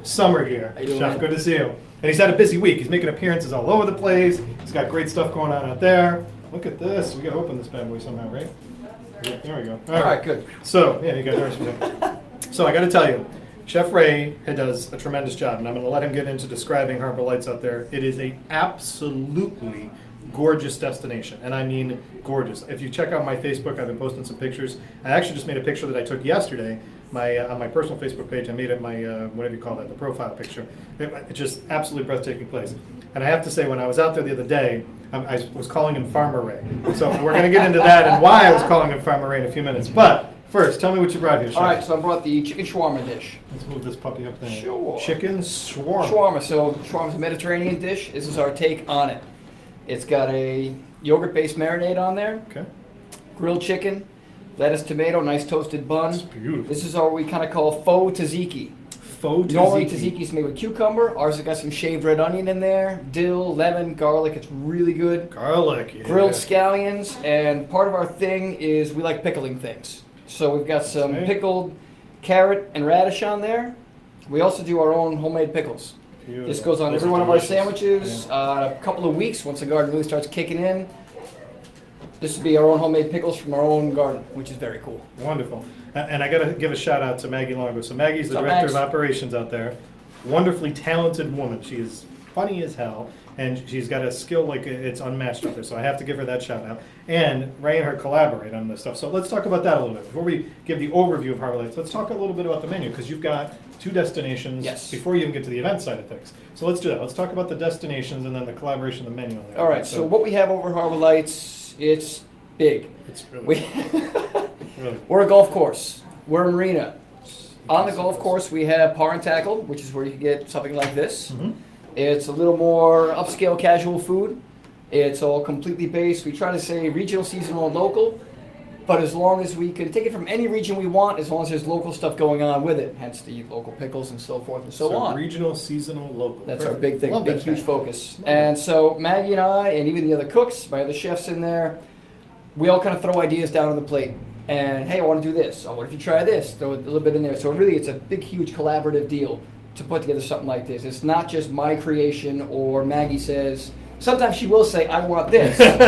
Summer here. How you doing, Chef, man? good to see you. And he's had a busy week. He's making appearances all over the place. He's got great stuff going on out there. Look at this. We got to open this bad boy somehow, right? Yeah, there we go. All right, good. So, yeah, you got yours. So I got to tell you, Chef Ray does a tremendous job, and I'm going to let him get into describing Harbor Lights out there. It is a absolutely gorgeous destination, and I mean gorgeous. If you check out my Facebook, I've been posting some pictures. I actually just made a picture that I took yesterday. On my personal Facebook page, I made it my, whatever you call that, the profile picture. It's just absolutely breathtaking place. And I have to say, when I was out there the other day, I was calling him Farmer Ray. So we're going to get into that and why I was calling him Farmer Ray in a few minutes. But first, tell me what you brought here, Chef. All right, so I brought the chicken shawarma dish. Let's move this puppy up there. Sure. Chicken shawarma. Shawarma. So shawarma's a Mediterranean dish. This is our take on it. It's got a yogurt-based marinade on there. Okay. Grilled chicken, lettuce, tomato, nice toasted bun. It's beautiful. This is our we kind of call faux tzatziki. Faux Normally tzatziki. tzatziki's made with cucumber. Ours has got some shaved red onion in there, dill, lemon, garlic. It's really good. Garlic, yeah. Grilled scallions, and part of our thing is we like pickling things. So we've got some Okay. pickled carrot and radish on there. We also do our own homemade pickles. Beautiful. This goes on Those every are one of our delicious. sandwiches. A couple of weeks, once the garden really starts kicking in, this will be our own homemade pickles from our own garden, which is very cool. Wonderful. And I got to give a shout out to Maggie Longo. So Maggie's the What's up, director Max? of operations out there. Wonderfully talented woman. She is funny as hell, and she's got a skill like it's unmatched out there. So I have to give her that shout out. And Ray and her collaborate on this stuff. So let's talk about that a little bit. Before we give the overview of Harbor Lights, let's talk a little bit about the menu, because you've got two destinations Yes. before you even get to the event side of things. So let's do that. Let's talk about the destinations and then the collaboration of the menu on there. All right, so what we have over Harbor Lights, it's big. It's really, We, really we're a golf course. We're a marina. On the golf course, we have Par and Tackle, which is where you can get something like this. Mhm. It's a little more upscale casual food. It's all completely based. We try to say regional, seasonal, and local, but as long as we can take it from any region we want, as long as there's local stuff going on with it, hence the local pickles and so forth and so on. regional, seasonal, local. That's our Perfect. big thing, Love big that huge fact. focus. Love And it. so Maggie and I, and even the other cooks, my other chefs in there, we all kind of throw ideas down on the plate. And hey, I want to do this. Oh, what if you try this? Throw a little bit in there. So really, it's a big, huge collaborative deal to put together something like this. It's not just my creation or Maggie says. Sometimes she will say, "I want this," and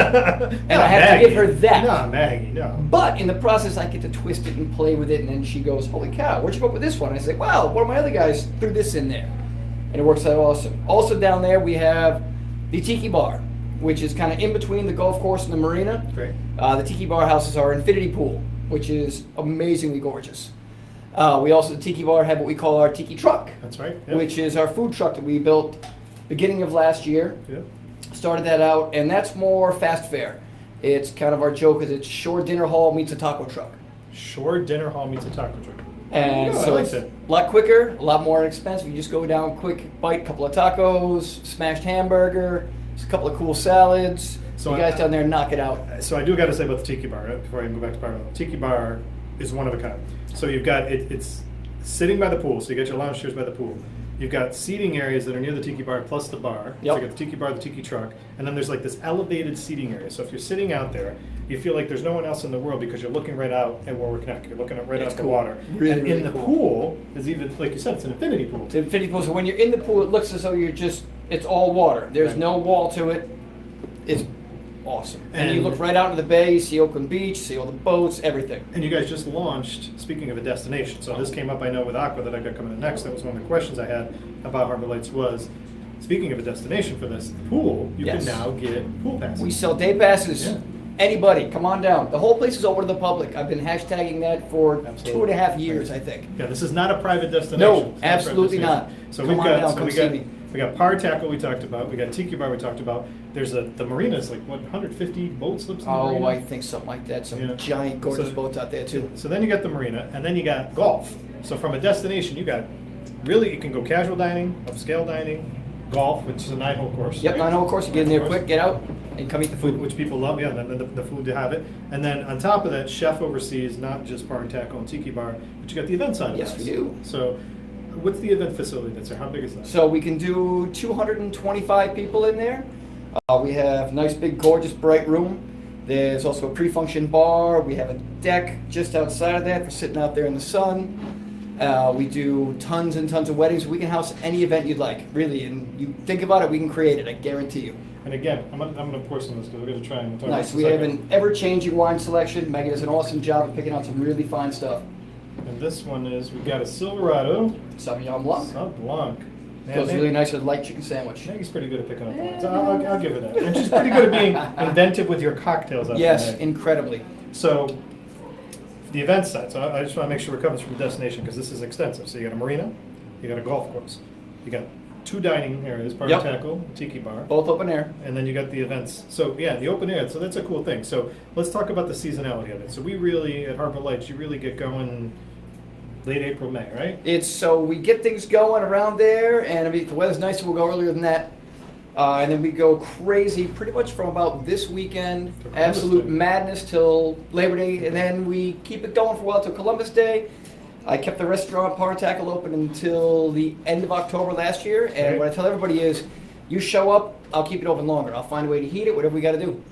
I have to give her that. No, Maggie, no. But in the process, I get to twist it and play with it, and then she goes, "Holy cow, where'd you go with this one?" I say, "Well, one of my other guys threw this in there," and it works out awesome. Also down there, we have the Tiki Bar, which is kind of in between the golf course and the marina. Great. The Tiki Bar houses our infinity pool, which is amazingly gorgeous. We also, the Tiki Bar, have what we call our Tiki Truck, That's right. Yep. which is our food truck that we built beginning of last year. Yep. Started that out, and that's more fast fare. It's kind of our joke, is it's shore dinner hall meets a taco truck. Shore dinner hall meets a taco truck. And Yeah, I so like it's that. a lot quicker, a lot more inexpensive. You just go down, quick bite, couple of tacos, smashed hamburger, a couple of cool salads. So You guys I- down there knock it out. So I do got to say about the Tiki Bar, right, before I go back to Bar. Tiki Bar is one of a kind. So you've got, it's sitting by the pool, so you got your lounge chairs by the pool. You've got seating areas that are near the Tiki Bar plus the bar. Yep. So you got the Tiki Bar, the Tiki Truck, and then there's like this elevated seating area. So if you're sitting out there, you feel like there's no one else in the world because you're looking right out at Warwick Neck. You're looking right It's out the cool. water. Really, and really in the cool. pool is even, like you said, it's an infinity pool. It's infinity pool, so when you're in the pool, it looks as though you're just, it's all water. There's Right. no wall to it. It's awesome. And you And- look right out into the bay, you see Oakland Beach, see all the boats, everything. And you guys just launched, speaking of a destination, so this came up, I know, with Aqua that I got coming in next. That was one of the questions I had about Harbor Lights was, speaking of a destination for this pool, you Yes. can now get pool passes. We sell day passes. Yeah. Anybody, come on down. The whole place is open to the public. I've been hashtagging that for Absolutely. 2.5 years, I think. Yeah, this is not a private destination. No, It's not a private absolutely destination. not. So Come we've on got, down, so come we see got, me. we got Par Tackle we talked about, we got Tiki Bar we talked about. There's the marina is like, what, 150 boat slips in the marina? Oh, I think something like that. Some Yeah. giant, gorgeous So- boats out there, too. So then you got the marina, and then you got golf. So from a destination, you got, really, you can go casual dining, upscale dining, golf, which is a 9-hole course. Yep, right? 9-hole course. You get in there 9-hole course. quick, get out, and come eat the food. Which people love, yeah, and then the food to have it. And then on top of that, chef oversees not just Bar and Tackle and Tiki Bar, but you got the event side of Yes, this. we do. So what's the event facility that's there? How big is that? So we can do 225 people in there. We have nice, big, gorgeous, bright room. There's also a pre-function bar. We have a deck just outside of that for sitting out there in the sun. We do tons and tons of weddings. We can house any event you'd like, really. And you think about it, we can create it. I guarantee you. And again, I'm gonna pour some of this because we're gonna try and talk Nice. about We this have second. an ever-changing wine selection. Megan does an awesome job of picking out some really fine stuff. And this one is, we got a Silverado Sauvignon Blanc. Sauv Blanc. Goes really nice with a light chicken sandwich. Maggie's pretty good at picking up wines. I'll give her that. And she's pretty good at being inventive with your cocktails. Yes, incredibly. So, the event side. So I just want to make sure we're covered from the destination because this is extensive. So you got a marina, you got a golf course, you got 2 dining areas, bar and tackle, Tiki Bar. Both open air. And then you got the events. So yeah, the open air. So that's a cool thing. So let's talk about the seasonality of it. So we really, at Harbor Lights, you really get going late April, May, right? So we get things going around there, and if the weather's nice, we'll go earlier than that. And then we go crazy pretty much from about this weekend, absolute madness till Labor Day, and then we keep it going for a while till Columbus Day. I kept the restaurant Power Tackle open until the end of October last year, and what I tell everybody is, you show up, I'll keep it open longer. I'll find a way to heat it, whatever we got to do.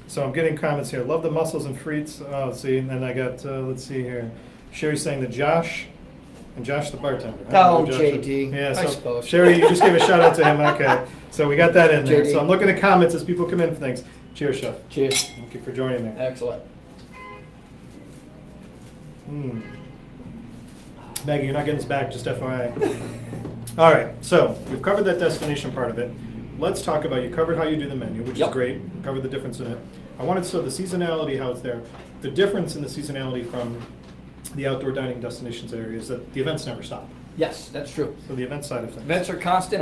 So I'm getting comments here. Love the mussels and frites. Oh, see, and then I got, let's see here. Sherry's saying that Josh, and Josh the bartender. Oh, JD. Yeah, I so suppose. Sherry, you just gave a shout out to him. Okay, so we got that in there. JD. So I'm looking at comments as people come in for things. Cheers, Chef. Cheers. Thank you for joining me. Excellent. Maggie, you're not getting this back, just FYI. All right, so we've covered that destination part of it. Let's talk about, you covered how you do the menu, which is great. You covered the difference in it. I wanted to show the seasonality, how it's there. The difference in the seasonality from the outdoor dining destinations area is that the events never stop. Yes, that's true. So the event side of things. Events are constant.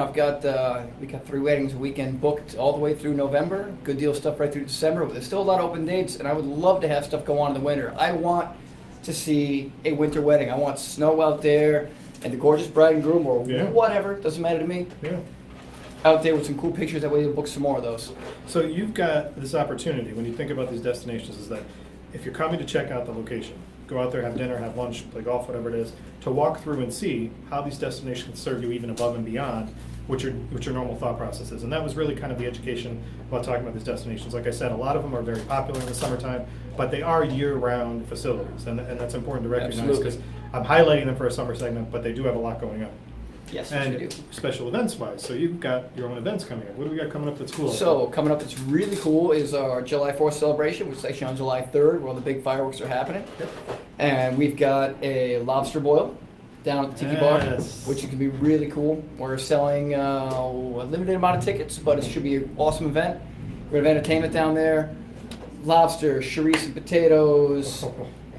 We got 3 weddings a weekend booked all the way through November. Good deal of stuff right through December. But there's still a lot of open dates, and I would love to have stuff go on in the winter. I want to see a winter wedding. I want snow out there and the gorgeous bride and groom or whatever. Doesn't matter to me. Yeah. Out there with some cool pictures. That way you'll book some more of those. So you've got this opportunity when you think about these destinations is that if you're coming to check out the location, go out there, have dinner, have lunch, play golf, whatever it is, to walk through and see how these destinations serve you even above and beyond what your normal thought process is. And that was really kind of the education about talking about these destinations. Like I said, a lot of them are very popular in the summertime, but they are year-round facilities, and that's important to recognize because I'm highlighting them for a summer segment, but they do have a lot going on. Yes, and we do. Special events-wise, so you've got your own events coming up. What do we got coming up that's cool? So coming up that's really cool is our July 4th celebration, which is actually on July 3rd, where the big fireworks are happening. Yep. And we've got a lobster boil down at the Tiki Bar, which can be really cool. We're selling a limited amount of tickets, but it should be an awesome event. We have entertainment down there, lobster, chorizo and potatoes.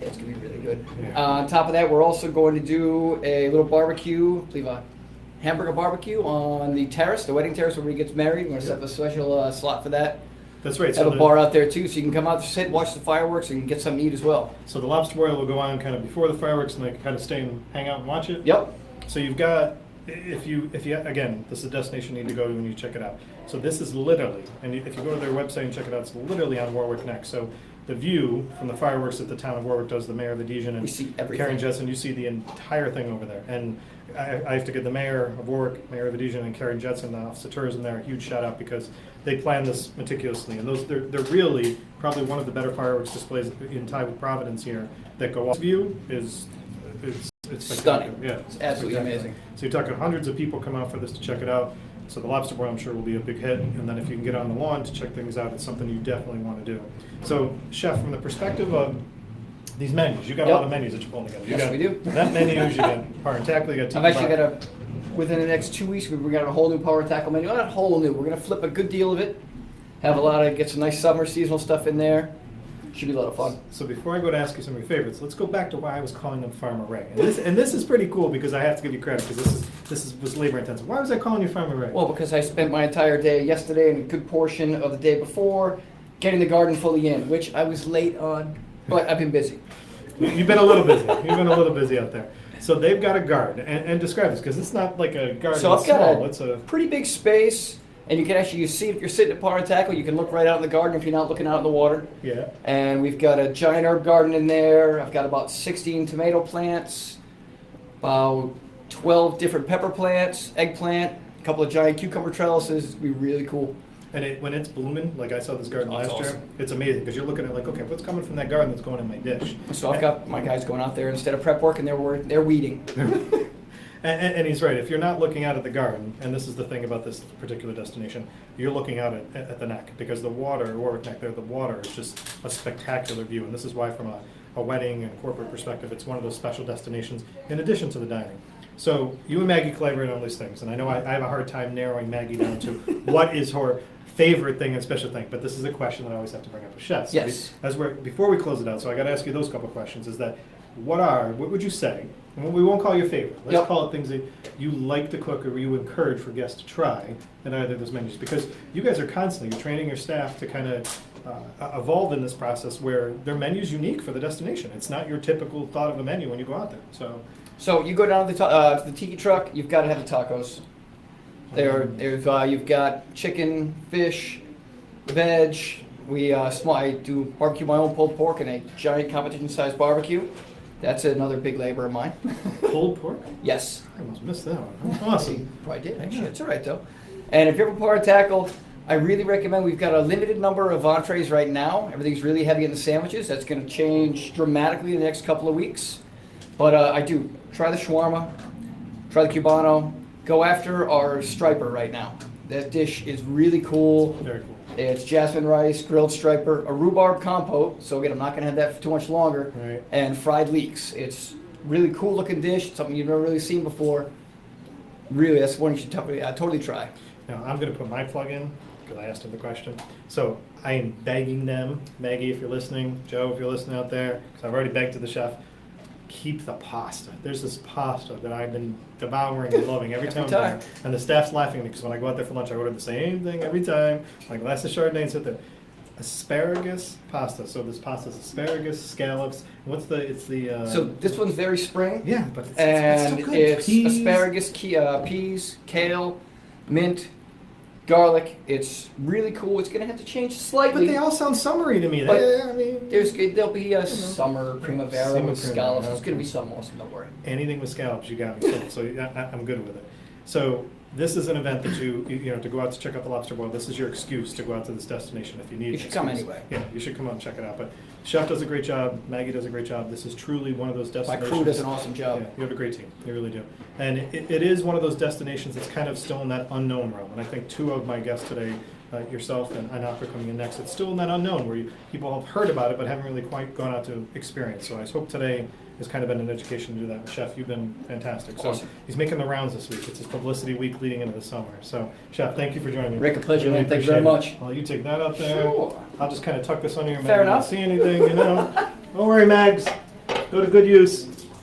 It's going to be really good. Yeah. On top of that, we're also going to do a little barbecue, I believe a hamburger barbecue on the terrace, the wedding terrace where he gets married. We're going to set up a special slot for that. That's right. Have a bar out there too, so you can come out, sit, watch the fireworks, and get something to eat as well. So the lobster boil will go on kind of before the fireworks, and they can kind of stay and hang out and watch it. Yep. So you've got, if you again, this is a destination you need to go to when you check it out. So this is literally, and if you go to their website and check it out, it's literally on Warwick Neck. So the view from the fireworks that the town of Warwick does, the mayor of the Dijon and Karen Jessen, you see the entire thing over there. And I have to give the mayor of Warwick, mayor of the Dijon, and Karen Jessen, the Office of Tourism there, a huge shout out because they planned this meticulously. And they're really probably one of the better fireworks displays in tie with Providence here that go off. View is it's stunning. Yeah, it's absolutely amazing. So you're talking hundreds of people come out for this to check it out. So the lobster boil, I'm sure, will be a big hit. And then if you can get on the lawn to check things out, it's something you definitely want to do. So, Chef, from the perspective of these menus, you got a lot of menus that you're pulling together. Yes, we do. That menus, you got Bar and Tackle, you got Tiki I've actually Bar. got within the next 2 weeks, we're got a whole new Power Tackle menu. Well, not whole new, we're going to flip a good deal of it. Have get some nice summer seasonal stuff in there. Should be a lot of fun. So before I go to ask you some of your favorites, let's go back to why I was calling them Farmer Ray. And this is pretty cool because I have to give you credit because this was labor intensive. Why was I calling you Farmer Ray? Well, because I spent my entire day yesterday and a good portion of the day before getting the garden fully in, which I was late on, but I've been busy. You've been a little busy. You've been a little busy out there. So they've got a garden, and describe this because it's not like a garden. So I've got it's a pretty big space. And you can actually, see if you're sitting at Power Tackle, you can look right out in the garden if you're not looking out in the water. Yeah. And we've got a giant herb garden in there. I've got about 16 tomato plants, about 12 different pepper plants, eggplant, a couple of giant cucumber trellises. It'd be really cool. And when it's blooming, like I saw this garden That's last year, awesome. it's amazing because you're looking at like, okay, what's coming from that garden that's going in my dish? So I've got my guys going out there instead of prep work, and they're weeding. And he's right. If you're not looking out at the garden, and this is the thing about this particular destination, you're looking out at the neck because the water, Warwick Neck there, the water is just a spectacular view. And this is why from a wedding and corporate perspective, it's one of those special destinations in addition to the dining. So you and Maggie collaborate on these things. And I know I have a hard time narrowing Maggie down to what is her favorite thing and special thing, but this is a question that I always have to bring up with chefs. Yes. Before we close it out, so I got to ask you those couple questions, is that what would you say, and we won't call you favorite, let's Yep. call it things that you like to cook or you encourage for guests to try in either of those menus, because you guys are constantly training your staff to kind of evolve in this process where their menu's unique for the destination. It's not your typical thought of a menu when you go out there, so. So you go down to the tiki truck, you've got to have the tacos. You've got chicken, fish, veg. I do barbecue my own pulled pork in a giant competition-sized barbecue. That's another big labor of mine. Pulled pork? Yes. I almost missed that one. Awesome. Probably did, actually. It's all right, though. And if you're ever part of tackle, I really recommend, we've got a limited number of entrees right now. Everything's really heavy in the sandwiches. That's going to change dramatically in the next couple of weeks. But I do. Try the shawarma. Try the Cubano. Go after our striper right now. That dish is really cool. Very cool. It's jasmine rice, grilled striper, a rhubarb compote. So again, I'm not going to have that for too much longer. Right. And fried leeks. It's really cool looking dish. Something you've never really seen before. Really, that's one you should totally try. Now, I'm going to put my plug in, because I asked him the question. So I am begging them, Maggie, if you're listening, Joe, if you're listening out there, because I've already begged to the chef, keep the pasta. There's this pasta that I've been devouring and loving every time I'm there. And the staff's laughing at me, because when I go out there for lunch, I order the same thing every time. My glass of Chardonnay and sit there. Asparagus pasta. So this pasta is asparagus, scallops. So this one's very spring. Yeah, but it's And so good. it's Peas. asparagus, peas, kale, mint, garlic. It's really cool. It's going to have to change But slightly. they all sound summery to me. But I mean, there'll be a summer primavera Summer with scallops. primavera, It's going to be okay. some awesome, don't worry. anything with scallops, you got me. So I'm good with it. So this is an event that you to go out to check out the lobster boil. This is your excuse to go out to this destination if you need. You should come excuse. anyway. Yeah, you should come out and check it out. But Chef does a great job. Maggie does a great job. This is truly one of those My destinations. crew does an awesome job. Yeah, you have a great team. You really do. And it is one of those destinations that's kind of still in that unknown realm. And I think two of my guests today, yourself and Anaka coming in next, it's still in that unknown where people have heard about it but haven't really quite gone out to experience. So I hope today has kind of been an education to do that. Chef, you've been fantastic. So Awesome. he's making the rounds this week. It's his publicity week leading into the summer. So Chef, thank you for joining me. Rick, a pleasure, Really man. Thank you very appreciate much. it. Well, you take that out there. Sure. I'll just kind of tuck this under your Fair maybe not enough. see anything, Don't worry, Mags. Go to good use.